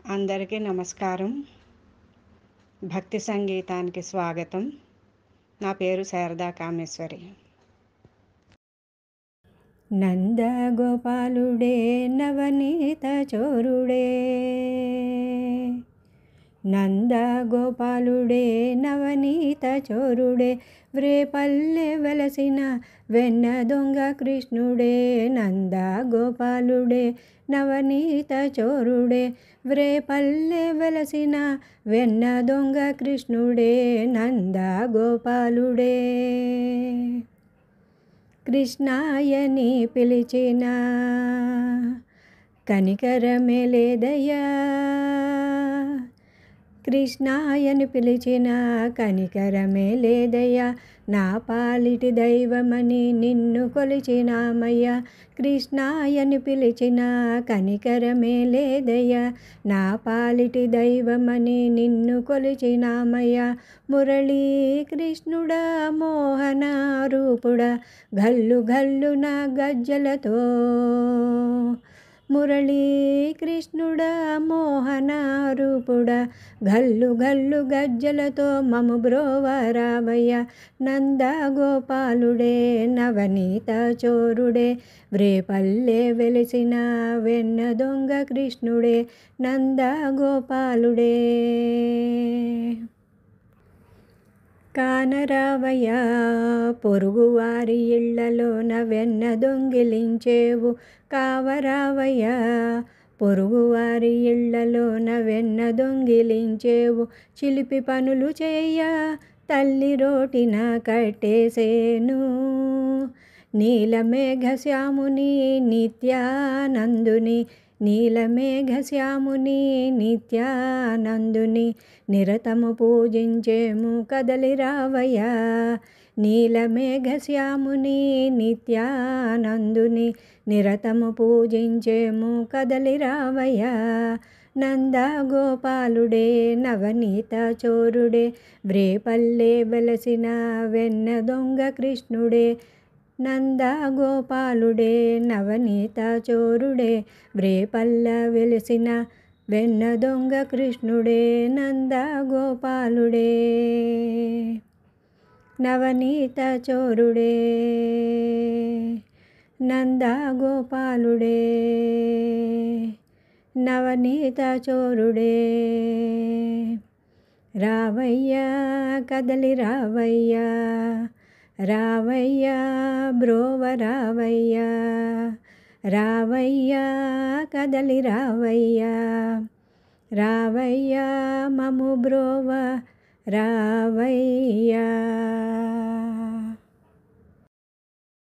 అందరికీ నమస్కారం. భక్తి సంగీతానికి స్వాగతం. నా పేరు శారదా కామేశ్వరి. నందగోపాలుడే నవనీత చోరుడే, నందగోపాలుడే నవనీత చోరుడే, వ్రేపల్లె వెలసిన వెన్న దొంగ కృష్ణుడే. నందగోపాలుడే నవనీత చోరుడే, వ్రేపల్లె వెలసిన వెన్న దొంగ కృష్ణుడే. నందగోపాలుడే కృష్ణాయని పిలిచిన కనికరమే లేదయ్యా, కృష్ణాయని పిలిచిన కనికరమే లేదయ్యా. నా పాలిటి దైవమని నిన్ను కొలిచినామయ్యా, కృష్ణాయని పిలిచిన కనికరమే లేదయ్యా. నా పాలిటి దైవమని నిన్ను కొలిచినామయ్యా. మురళీ కృష్ణుడా మోహన రూపుడా, గల్లు గల్లున గజ్జలతో, మురళీ కృష్ణుడా మోహన రూపుడా, గల్లు గల్లు గజ్జలతో మము బ్రోవరావయ్య. నందగోపాలుడే నవనీత చోరుడే, వ్రేపల్లె వెలిసిన వెన్న దొంగ కృష్ణుడే. నందగోపాలుడే కానరావయ్య పొరుగువారి ఇళ్లలోన వెన్న దొంగిలించేవు, కావరావయ్య పొరుగువారి ఇళ్లలోన వెన్న దొంగిలించేవు. చిలిపి పనులు చేయ తల్లి రోటిన కట్టేసేను, నీలమేఘశ్యాముని నిత్యానందుని, నీలమేఘశ్యాముని నిత్యానందుని నిరతము పూజించేము కదలిరావయ్య. నీలమేఘశ్యాముని నిత్యానందుని నిరతము పూజించేము కదలిరావయ్య. నందగోపాలుడే నవనీత చోరుడే, వ్రేపల్లె వెలసిన వెన్న దొంగ కృష్ణుడే. నందగోపాలుడే నవనీత చోరుడే, వ్రేపల్లె వెలిసిన వెన్న దొంగ కృష్ణుడే. నందగోపాలుడే నవనీత చోరుడే, నందగోపాలుడే నవనీత చోరుడే. రావయ్యా కదలి రావయ్యా, రావయ్యా బ్రోవ రావయ్యా, రావయ్యా కదలి రావయ్యా, రావయ్యా మము బ్రోవ రావయ్యా.